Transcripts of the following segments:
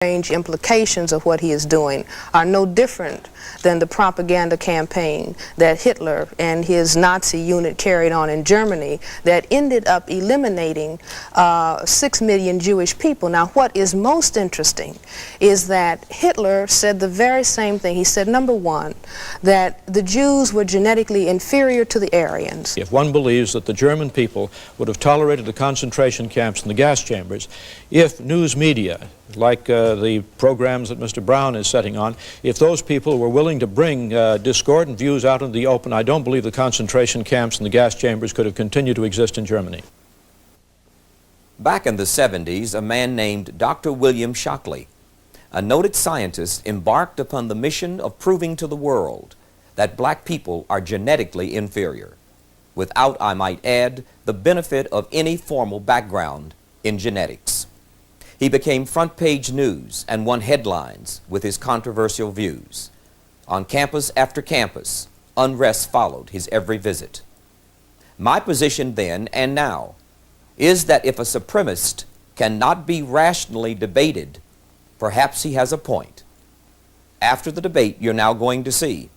range implications of what he is doing are no different than the propaganda campaign that Hitler and his Nazi unit carried on in Germany that ended up eliminating 6 million Jewish people. Now, what is most interesting is that Hitler said the very same thing. He said, number one, that the Jews were genetically inferior to the Aryans. If one believes that the German people would have tolerated the concentration camps and the gas chambers, if news media, like the programs that Mr. Brown is setting on, if those people were willing to bring discordant views out into the open, I don't believe the concentration camps and the gas chambers could have continued to exist in Germany. Back in the 70s, a man named Dr. William Shockley, a noted scientist, embarked upon the mission of proving to the world that black people are genetically inferior, without, I might add, the benefit of any formal background in genetics. He became front-page news and won headlines with his controversial views. On campus after campus, unrest followed his every visit. My position then and now is that if a supremacist cannot be rationally debated, perhaps he has a point. After the debate you're now going to see,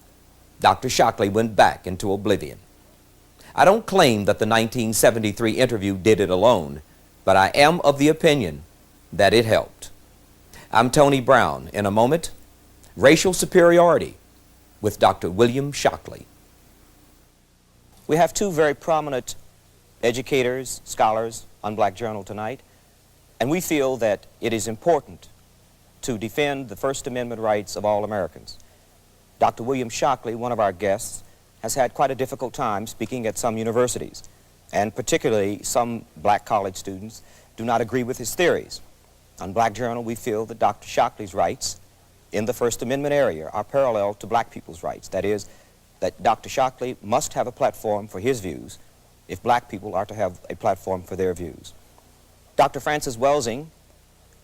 Dr. Shockley went back into oblivion. I don't claim that the 1973 interview did it alone, but I am of the opinion that it helped. I'm Tony Brown. In a moment, Racial Superiority with Dr. William Shockley. We have two very prominent educators, scholars on Black Journal tonight, and we feel that it is important to defend the First Amendment rights of all Americans. Dr. William Shockley, one of our guests, has had quite a difficult time speaking at some universities, and particularly some black college students do not agree with his theories. On Black Journal, we feel that Dr. Shockley's rights in the First Amendment area are parallel to black people's rights. That is, that Dr. Shockley must have a platform for his views if black people are to have a platform for their views. Dr. Frances Welsing,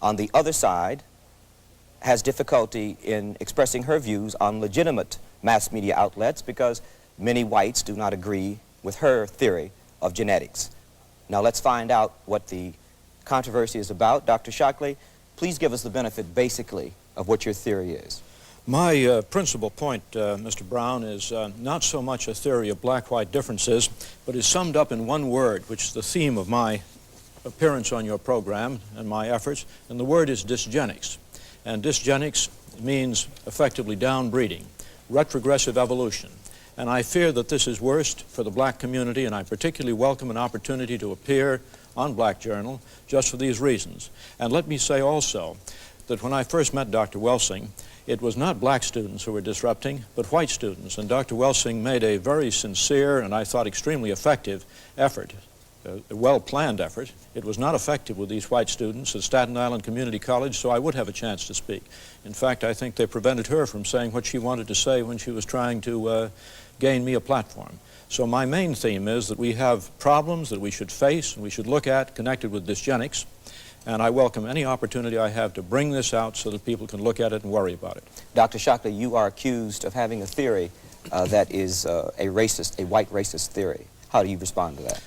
on the other side, has difficulty in expressing her views on legitimate mass media outlets because many whites do not agree with her theory of genetics. Now let's find out what the controversy is about. Dr. Shockley, please give us the benefit basically of what your theory is. My principal point, Mr. Brown, is not so much a theory of black-white differences, but is summed up in one word, which is the theme of my appearance on your program and my efforts, and the word is dysgenics. And dysgenics means effectively downbreeding, retrogressive evolution. And I fear that this is worst for the black community, and I particularly welcome an opportunity to appear on Black Journal just for these reasons. And let me say also that when I first met Dr. Welsing, it was not black students who were disrupting, but white students. And Dr. Welsing made a very sincere and I thought extremely effective effort, a well-planned effort. It was not effective with these white students at Staten Island Community College, so I would have a chance to speak. In fact, I think they prevented her from saying what she wanted to say when she was trying to gain me a platform. So my main theme is that we have problems that we should face and we should look at connected with dysgenics, and I welcome any opportunity I have to bring this out so that people can look at it and worry about it. Dr. Shockley, you are accused of having a theory that is a white racist theory. How do you respond to that?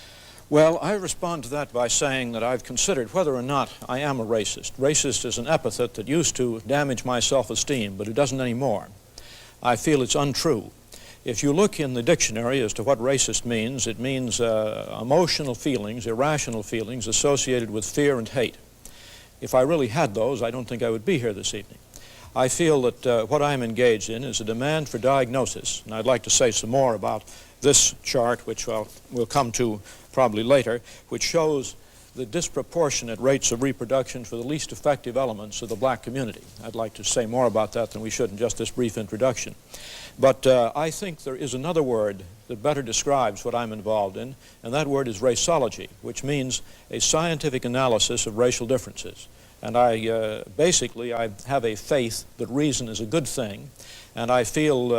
Well, I respond to that by saying that I've considered whether or not I am a racist. Racist is an epithet that used to damage my self-esteem, but it doesn't anymore. I feel it's untrue. If you look in the dictionary as to what racist means, it means emotional feelings, irrational feelings associated with fear and hate. If I really had those, I don't think I would be here this evening. I feel that what I'm engaged in is a demand for diagnosis, and I'd like to say some more about this chart, which we'll come to probably later, which shows the disproportionate rates of reproduction for the least effective elements of the black community. I'd like to say more about that than we should in just this brief introduction. But I think there is another word that better describes what I'm involved in, and that word is raceology, which means a scientific analysis of racial differences. And basically, I have a faith that reason is a good thing, and I feel,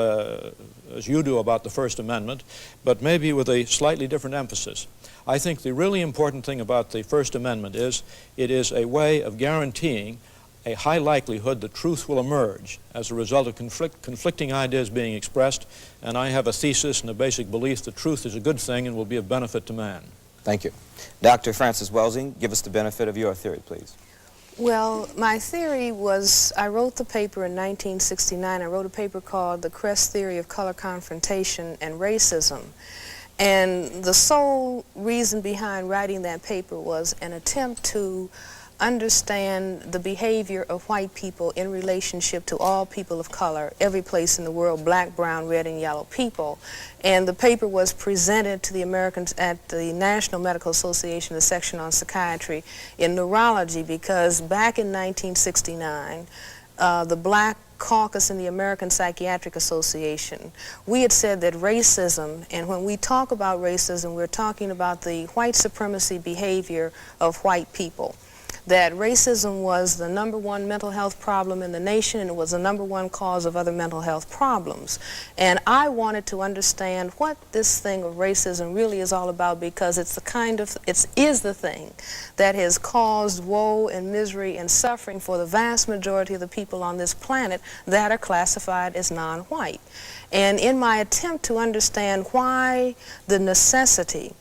as you do about the First Amendment, but maybe with a slightly different emphasis. I think the really important thing about the First Amendment is it is a way of guaranteeing a high likelihood that truth will emerge as a result of conflicting ideas being expressed, and I have a thesis and a basic belief that truth is a good thing and will be of benefit to man. Thank you. Dr. Frances Welsing, give us the benefit of your theory, please. Well, my theory was, I wrote the paper in 1969. I wrote a paper called The Crest Theory of Color Confrontation and Racism. And the sole reason behind writing that paper was an attempt to understand the behavior of white people in relationship to all people of color, every place in the world, black, brown, red, and yellow people. And the paper was presented to the Americans at the National Medical Association, the section on psychiatry, in Neurology, because back in 1969, the Black Caucus in the American Psychiatric Association, we had said that racism, and when we talk about racism, we're talking about the white supremacy behavior of white people. That racism was the #1 mental health problem in the nation, and it was the #1 cause of other mental health problems. And I wanted to understand what this thing of racism really is all about, because it's the thing that has caused woe and misery and suffering for the vast majority of the people on this planet that are classified as non-white. And in my attempt to understand why the necessity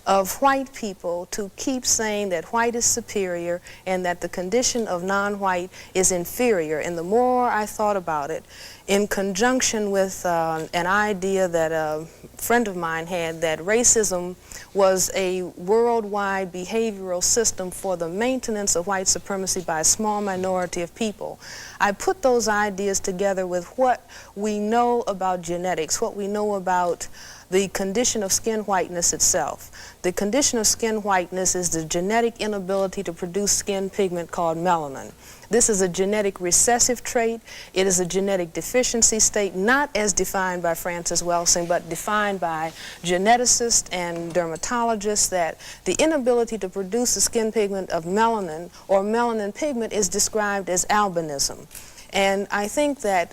of white people to keep saying that white is superior and that the condition of non-white is inferior, and the more I thought about it, in conjunction with an idea that a friend of mine had, that racism was a worldwide behavioral system for the maintenance of white supremacy by a small minority of people, I put those ideas together with what we know about genetics, what we know about the condition of skin whiteness itself. The condition of skin whiteness is the genetic inability to produce skin pigment called melanin. This is a genetic recessive trait. It is a genetic deficiency state, not as defined by Frances Welsing, but defined by geneticists and dermatologists, that the inability to produce the skin pigment of melanin or melanin pigment is described as albinism. And I think that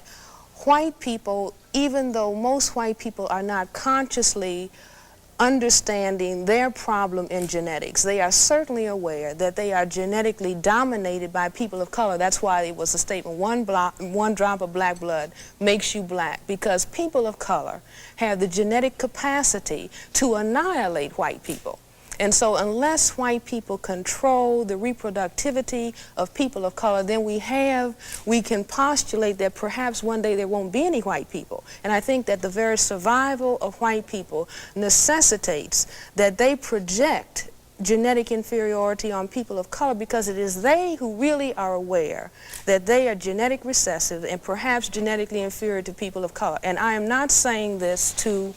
white people, even though most white people are not consciously understanding their problem in genetics, they are certainly aware that they are genetically dominated by people of color. That's why it was a statement, one drop of black blood makes you black, because people of color have the genetic capacity to annihilate white people. And so unless white people control the reproductivity of people of color, then we can postulate that perhaps one day there won't be any white people. And I think that the very survival of white people necessitates that they project genetic inferiority on people of color, because it is they who really are aware that they are genetic recessive and perhaps genetically inferior to people of color. And I am not saying this to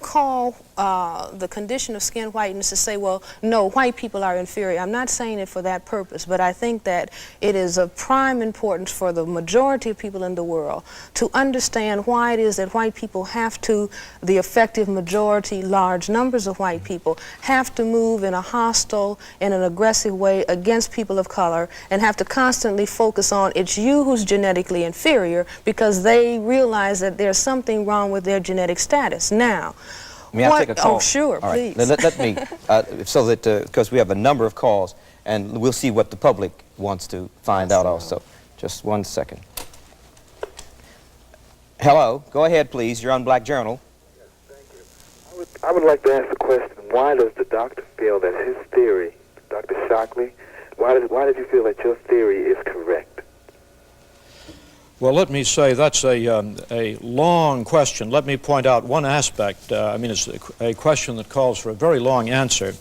call the condition of skin whiteness to say, well, no, white people are inferior. I'm not saying it for that purpose, but I think that it is of prime importance for the majority of people in the world to understand why it is that white people have to, the effective majority, large numbers of white people, have to move in a hostile and an aggressive way against people of color, and have to constantly focus on it's you who's genetically inferior, because they realize that there's something wrong with their genetic status. Now, may I take a call? Oh, sure, all right. please. Let me, so that, because we have a number of calls, and we'll see what the public wants to find out also. Just 1 second. Hello, go ahead, please. You're on Black Journal. Yes, thank you. I would like to ask the question, why does the doctor feel that his theory, Dr. Shockley, why did you feel that your theory is correct? Well, let me say that's a long question. Let me point out one aspect. I mean, it's a question that calls for a very long answer.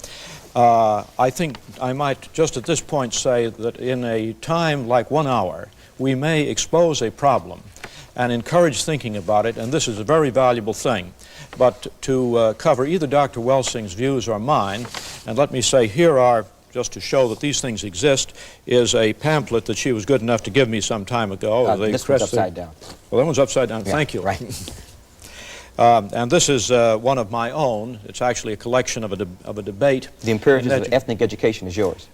I think I might just at this point say that in a time like 1 hour, we may expose a problem and encourage thinking about it, and this is a very valuable thing. But to cover either Dr. Welsing's views or mine, and let me say here are, just to show that these things exist, is a pamphlet that she was good enough to give me some time ago. This one's upside down. Well, that one's upside down. Yeah, thank you. Right. And this is one of my own. It's actually a collection of a debate. The Imperative of Ethnic Education is yours.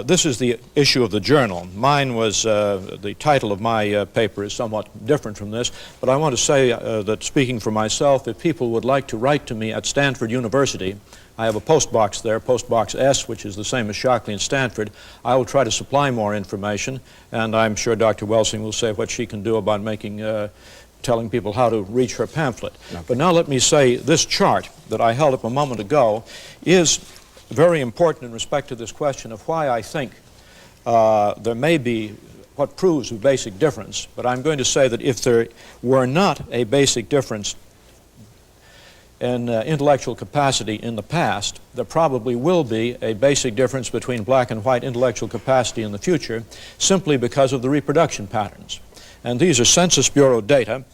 This is the issue of the journal. Mine was, the title of my paper is somewhat different from this, but I want to say that, speaking for myself, if people would like to write to me at Stanford University, I have a post box there, post box S, which is the same as Shockley and Stanford. I will try to supply more information, and I'm sure Dr. Welsing will say what she can do about telling people how to reach her pamphlet. Okay. But now let me say this chart that I held up a moment ago is very important in respect to this question of why I think there may be what proves a basic difference, but I'm going to say that if there were not a basic difference in intellectual capacity in the past, there probably will be a basic difference between black and white intellectual capacity in the future, simply because of the reproduction patterns. And these are Census Bureau data,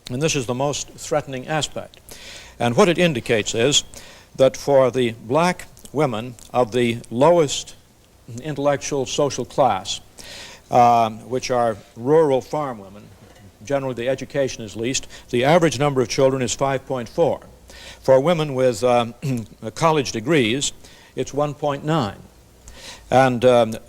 and this is the most threatening aspect. And what it indicates is that for the black women of the lowest intellectual social class, which are rural farm women, generally the education is least, the average number of children is 5.4. For women with college degrees, it's 1.9. And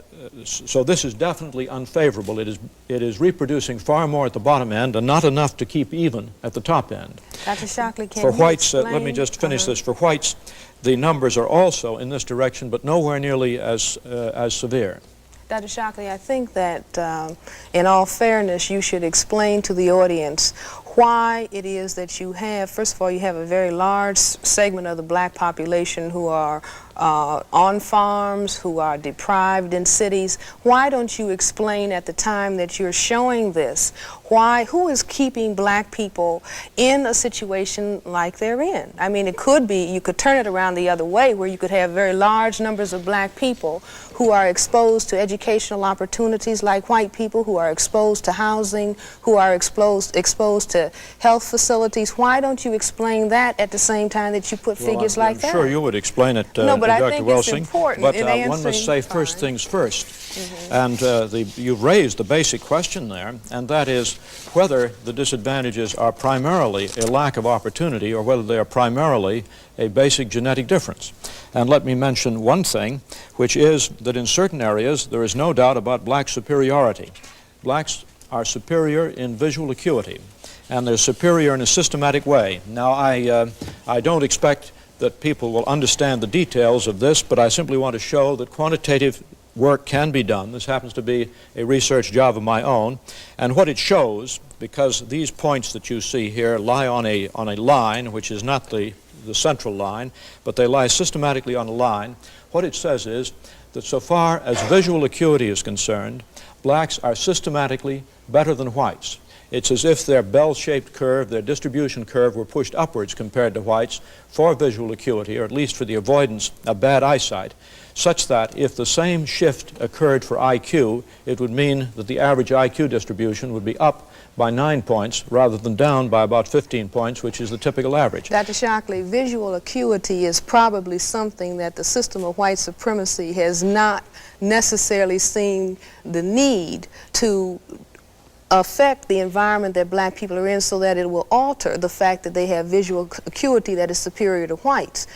so this is definitely unfavorable. It is reproducing far more at the bottom end and not enough to keep even at the top end. Dr. Shockley, can For you whites, explain? let me just finish this. For whites, the numbers are also in this direction, but nowhere nearly as severe. Dr. Shockley, I think that in all fairness, you should explain to the audience why it is that you have, first of all, you have a very large segment of the black population who are on farms, who are deprived in cities. Why don't you explain at the time that you're showing this, who is keeping black people in a situation like they're in? I mean, it could be, you could turn it around the other way, where you could have very large numbers of black people who are exposed to educational opportunities like white people, who are exposed to housing, who are exposed to health facilities. Why don't you explain that at the same time that you put figures like that? I'm sure you would explain it, No, but I Dr. think Welsing, it's important but in one must say first fine. things first. And you've raised the basic question there, and that is whether the disadvantages are primarily a lack of opportunity or whether they are primarily a basic genetic difference. And let me mention one thing, which is that in certain areas there is no doubt about black superiority. Blacks are superior in visual acuity, and they're superior in a systematic way. Now, I don't expect that people will understand the details of this, but I simply want to show that quantitative work can be done. This happens to be a research job of my own, and what it shows, because these points that you see here lie on a line which is not the central line, but they lie systematically on a line, what it says is that so far as visual acuity is concerned, blacks are systematically better than whites. It's as if their bell-shaped curve, their distribution curve, were pushed upwards compared to whites for visual acuity, or at least for the avoidance of bad eyesight, such that if the same shift occurred for IQ, it would mean that the average IQ distribution would be up by 9 points rather than down by about 15 points, which is the typical average. Dr. Shockley, visual acuity is probably something that the system of white supremacy has not necessarily seen the need to affect the environment that black people are in so that it will alter the fact that they have visual acuity that is superior to whites.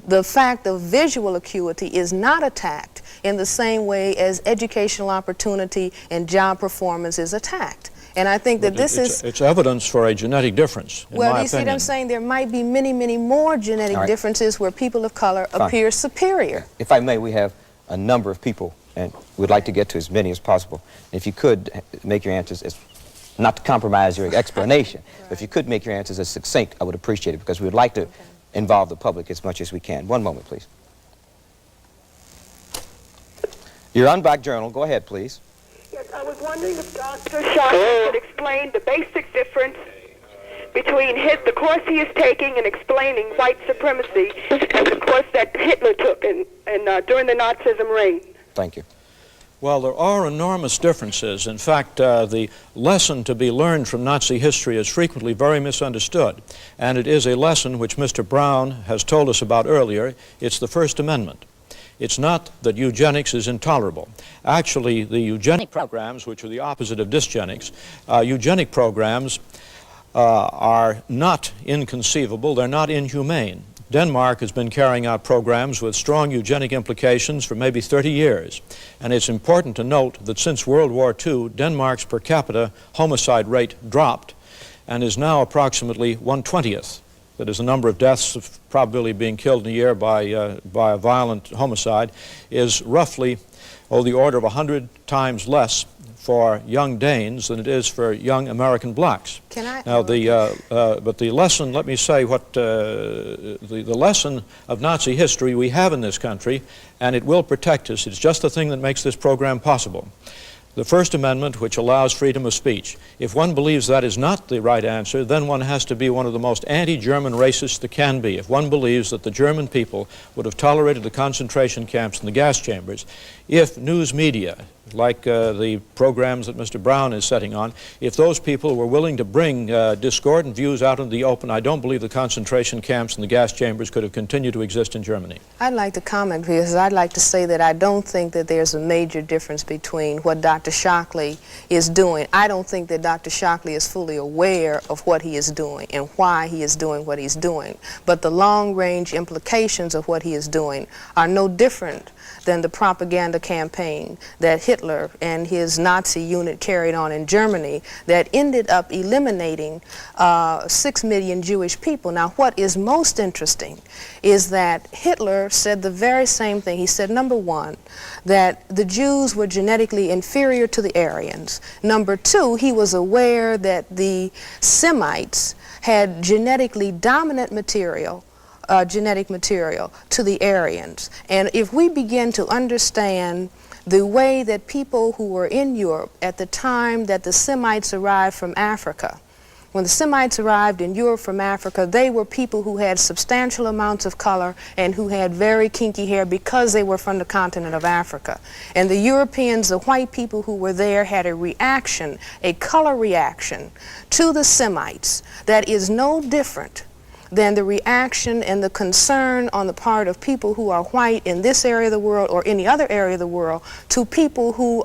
The fact of visual acuity is not attacked in the same way as educational opportunity and job performance is attacked. And I think that it's evidence for a genetic difference, in my Well, you see what I'm saying? There might be many, many more genetic differences where people of color appear superior. If I may, we have a number of people, and we'd like to get to as many as possible. If you could make your answers, not to compromise your explanation, but if you could make your answers as succinct, I would appreciate it, because we would like to involve the public as much as we can. One moment, please. You're on Black Journal. Go ahead, please. Yes, I was wondering if Dr. Shockley could explain the basic difference between the course he is taking in explaining white supremacy and the course that Hitler took during the Nazism reign. Thank you. Well, there are enormous differences. In fact, the lesson to be learned from Nazi history is frequently very misunderstood. And it is a lesson which Mr. Brown has told us about earlier. It's the First Amendment. It's not that eugenics is intolerable. Actually, the eugenic programs, which are the opposite of dysgenics, eugenic programs are not inconceivable. They're not inhumane. Denmark has been carrying out programs with strong eugenic implications for maybe 30 years. And it's important to note that since World War II, Denmark's per capita homicide rate dropped and is now approximately 1/20th. That is, the number of deaths of probability of being killed in a year by a violent homicide is roughly, the order of 100 times less for young Danes than it is for young American blacks. Can I? Now, but the lesson, let me say what the lesson of Nazi history we have in this country, and it will protect us. It's just the thing that makes this program possible. The First Amendment, which allows freedom of speech. If one believes that is not the right answer, then one has to be one of the most anti-German racists there can be. If one believes that the German people would have tolerated the concentration camps and the gas chambers, if news media, like the programs that Mr. Brown is setting on, if those people were willing to bring discordant views out into the open, I don't believe the concentration camps and the gas chambers could have continued to exist in Germany. I'd like to comment because I'd like to say that I don't think that there's a major difference between what Dr. Shockley is doing. I don't think that Dr. Shockley is fully aware of what he is doing and why he is doing what he's doing. But the long-range implications of what he is doing are no different than the propaganda campaign that Hitler and his Nazi unit carried on in Germany that ended up eliminating 6 million Jewish people. Now, what is most interesting is that Hitler said the very same thing. He said, number one, that the Jews were genetically inferior to the Aryans. Number two, he was aware that the Semites had genetically dominant material, genetic material to the Aryans. And if we begin to understand the way that people who were in Europe at the time that the Semites arrived from Africa, when the Semites arrived in Europe from Africa, they were people who had substantial amounts of color and who had very kinky hair because they were from the continent of Africa. And the Europeans, the white people who were there, had a reaction, a color reaction to the Semites that is no different than the reaction and the concern on the part of people who are white in this area of the world or any other area of the world to people who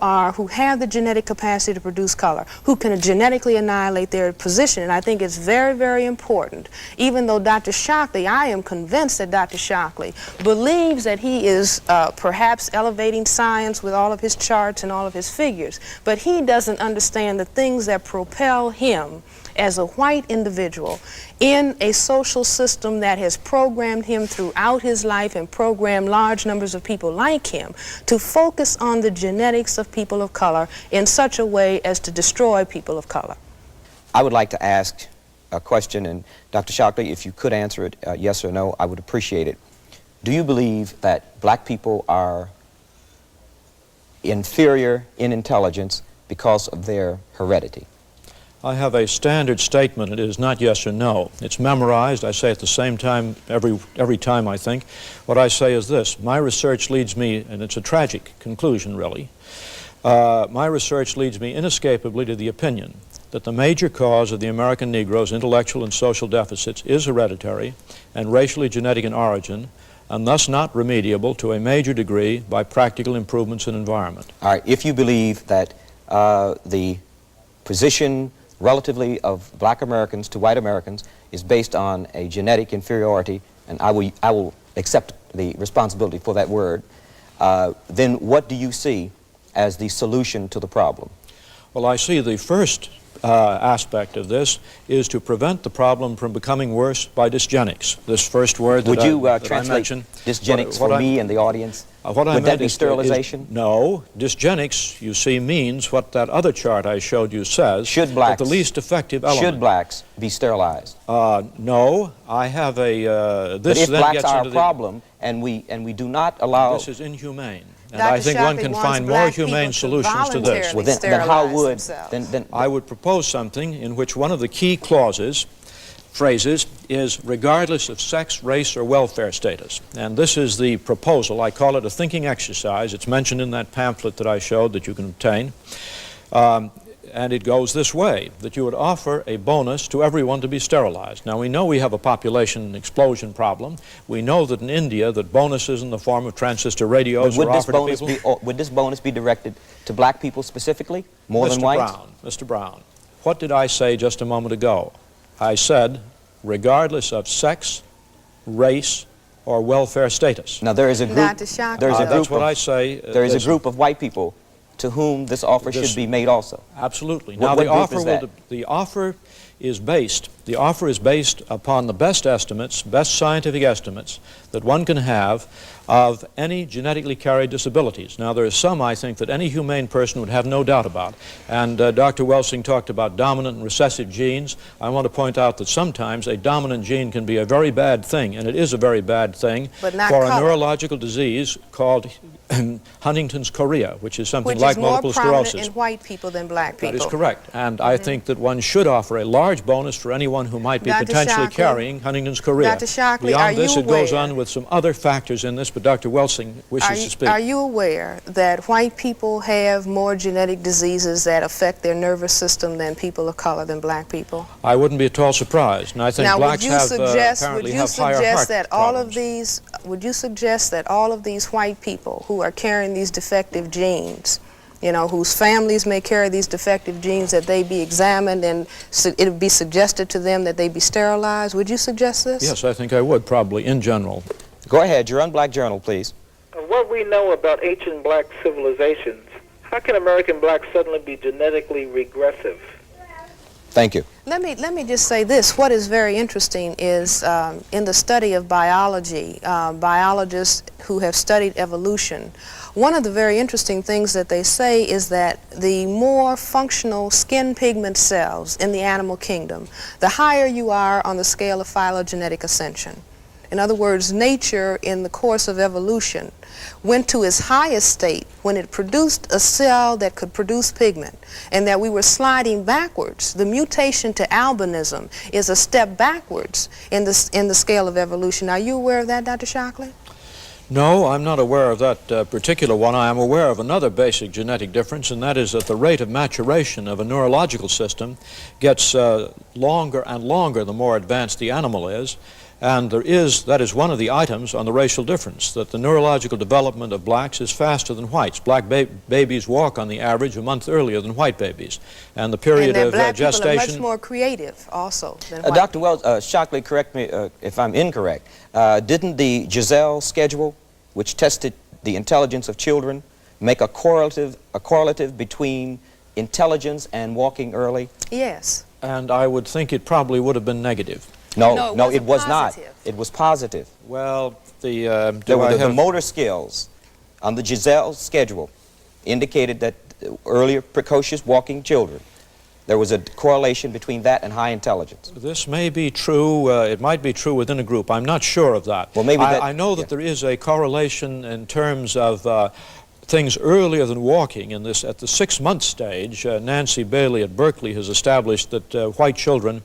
have the genetic capacity to produce color, who can genetically annihilate their position. And I think it's very, very important, even though Dr. Shockley, I am convinced that Dr. Shockley believes that he is perhaps elevating science with all of his charts and all of his figures, but he doesn't understand the things that propel him as a white individual in a social system that has programmed him throughout his life and programmed large numbers of people like him to focus on the genetics of people of color in such a way as to destroy people of color. I would like to ask a question, and Dr. Shockley, if you could answer it yes or no, I would appreciate it. Do you believe that black people are inferior in intelligence because of their heredity? I have a standard statement. It is not yes or no. It's memorized. I say at the same time every time I think. What I say is this. My research leads me, and it's a tragic conclusion really, my research leads me inescapably to the opinion that the major cause of the American Negro's intellectual and social deficits is hereditary and racially genetic in origin, and thus not remediable to a major degree by practical improvements in environment. All right, if you believe that the position relatively of black Americans to white Americans is based on a genetic inferiority, and I will accept the responsibility for that word, then what do you see as the solution to the problem? Well, I see the first aspect of this is to prevent the problem from becoming worse by dysgenics. This first word that Would you I translate mentioned. dysgenics for me and the audience? What I Would that meant be is sterilization? No. Dysgenics, you see, means what that other chart I showed you says. Should blacks, that the least effective element. Should blacks be sterilized? No. I have a... But if blacks are a problem and we do not allow... This is inhumane. And Dr. I think Shockley one can wants find more black humane people solutions to this. Well, then how would... Then I would propose something in which one of the key phrases is regardless of sex, race, or welfare status. And this is the proposal. I call it a thinking exercise. It's mentioned in that pamphlet that I showed that you can obtain. And it goes this way, that you would offer a bonus to everyone to be sterilized. Now, we know we have a population explosion problem. We know that in India that bonuses in the form of transistor radios are offered to people. Would this bonus be directed to black people specifically, more than whites? Mr. Brown, what did I say just a moment ago? I said, regardless of sex, race, or welfare status. Now, there is a group. Dr. Shockley. That's what I say. There is a group of white people to whom this offer should be made also. Absolutely. What Now, group is that? the offer is based, the offer is based upon the best estimates, best scientific estimates that one can have of any genetically carried disabilities. Now, there are some, I think, that any humane person would have no doubt about. And Dr. Welsing talked about dominant and recessive genes. I want to point out that sometimes a dominant gene can be a very bad thing, and it is a very bad thing for a neurological disease called Huntington's chorea, which is something like multiple sclerosis. Which is more prominent in white people than black people. That is correct. And I think that one should offer a large bonus for anyone who might be potentially carrying Huntington's chorea. Dr. Shockley, beyond this, it goes on with some other factors in this, but Dr. Welsing wishes to speak. Are you aware that white people have more genetic diseases that affect their nervous system than people of color, than black people? I wouldn't be at all surprised. And I think blacks apparently have higher heart problems. Would you suggest that all of these white people who are carrying these defective genes, you know, whose families may carry these defective genes, that they be examined and it would be suggested to them that they be sterilized? Would you suggest this? Yes, I think I would, probably, in general. Go ahead, your unblack journal, please. What we know about ancient black civilizations, how can American blacks suddenly be genetically regressive? Thank you. Let me just say this. What is very interesting is in the study of biology, biologists who have studied evolution, one of the very interesting things that they say is that the more functional skin pigment cells in the animal kingdom, the higher you are on the scale of phylogenetic ascension. In other words, nature in the course of evolution went to its highest state when it produced a cell that could produce pigment, and that we were sliding backwards. The mutation to albinism is a step backwards in the scale of evolution. Are you aware of that, Dr. Shockley? No, I'm not aware of that particular one. I am aware of another basic genetic difference, and that is that the rate of maturation of a neurological system gets longer and longer the more advanced the animal is. And that is one of the items on the racial difference, that the neurological development of blacks is faster than whites. Black babies walk on the average a month earlier than white babies. And the period of black gestation... people are much more creative also than white Dr. Wells, Shockley, correct me if I'm incorrect. Didn't the Giselle schedule, which tested the intelligence of children, make a correlative between intelligence and walking early? Yes. And I would think it probably would have been negative. No, it was not. It was positive. Well, the motor skills on the Giselle schedule indicated that earlier precocious walking children, there was a correlation between that and high intelligence. This may be true. It might be true within a group. I'm not sure of that. Well, maybe I know that there is a correlation in terms of things earlier than walking in this. At the 6-month stage, Nancy Bailey at Berkeley has established that white children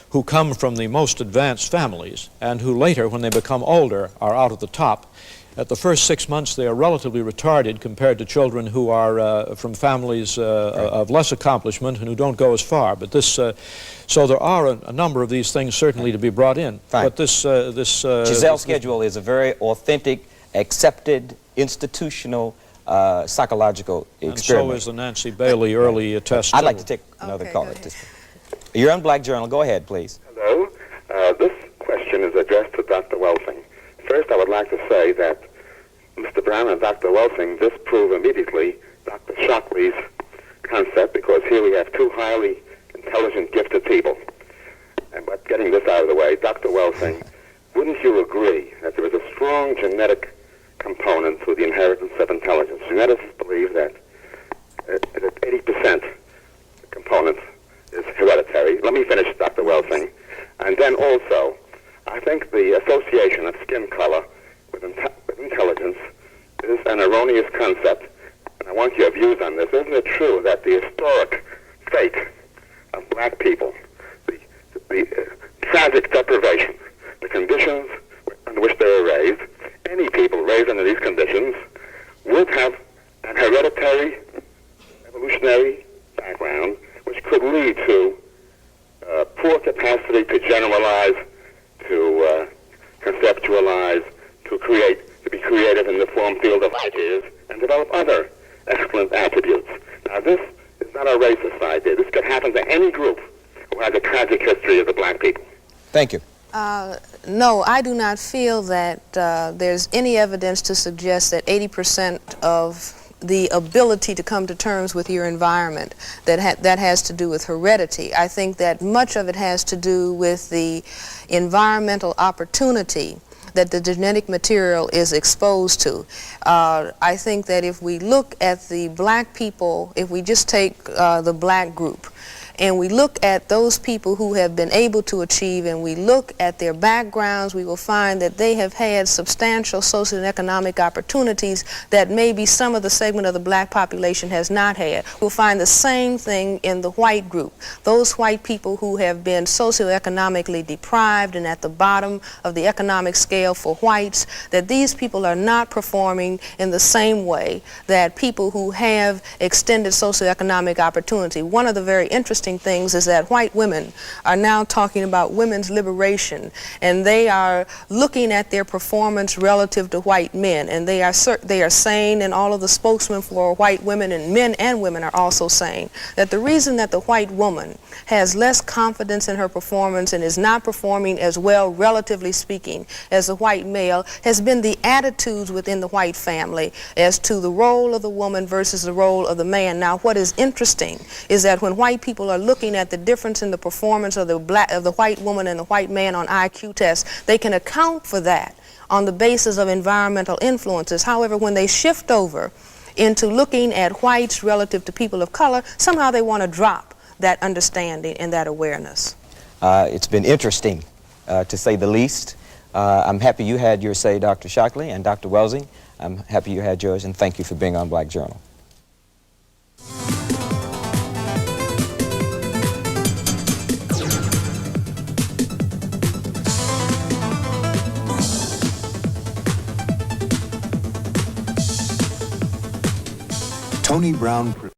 who come from the most advanced families and who later, when they become older, are out at the top, at the first 6 months they are relatively retarded compared to children who are from families of less accomplishment and who don't go as far. But this, so there are a number of these things certainly to be brought in. Fine. But this Giselle schedule is a very authentic, accepted, institutional psychological experiment. And so is the Nancy Bailey early test. I'd like to take another call at this point. Your unblack journal, go ahead, please. Hello. This question is addressed to Dr. Welsing. First, I would like to say that Mr. Brown and Dr. Welsing disprove immediately Dr. Shockley's concept, because here we have two highly intelligent, gifted people. But getting this out of the way, Dr. Welsing, wouldn't you agree that there is a strong genetic component to the inheritance of intelligence? Geneticists believe that 80% component is hereditary. Let me finish, Dr. Welsing. And then also, I think the association of skin color with intelligence is an erroneous concept. And I want your views on this. Isn't it true that the historic fate of black people, the tragic deprivation, the conditions under which they were raised, any people raised under these conditions would have an hereditary, evolutionary background, which could lead to poor capacity to generalize, to conceptualize, to be creative in the form field of ideas, and develop other excellent attributes. Now, this is not a racist idea. This could happen to any group who has a tragic history of the black people. Thank you. No, I do not feel that there's any evidence to suggest that 80% of the ability to come to terms with your environment, that has to do with heredity. I think that much of it has to do with the environmental opportunity that the genetic material is exposed to. I think that if we look at the black people, if we just take the black group, and we look at those people who have been able to achieve, and we look at their backgrounds, we will find that they have had substantial social and economic opportunities that maybe some of the segment of the black population has not had. We'll find the same thing in the white group. Those white people who have been socioeconomically deprived and at the bottom of the economic scale for whites, that these people are not performing in the same way that people who have extended socioeconomic opportunity. One of the very interesting things is that white women are now talking about women's liberation, and they are looking at their performance relative to white men, and they are saying, and all of the spokesmen for white women, and men and women are also saying, that the reason that the white woman has less confidence in her performance and is not performing as well, relatively speaking, as the white male has been the attitudes within the white family as to the role of the woman versus the role of the man. Now, what is interesting is that when white people are looking at the difference in the performance of the white woman and the white man on IQ tests, they can account for that on the basis of environmental influences. However, when they shift over into looking at whites relative to people of color, somehow they want to drop that understanding and that awareness. It's been interesting, to say the least. I'm happy you had your say, Dr. Shockley and Dr. Welsing. I'm happy you had yours, and thank you for being on Black Journal. Tony Brown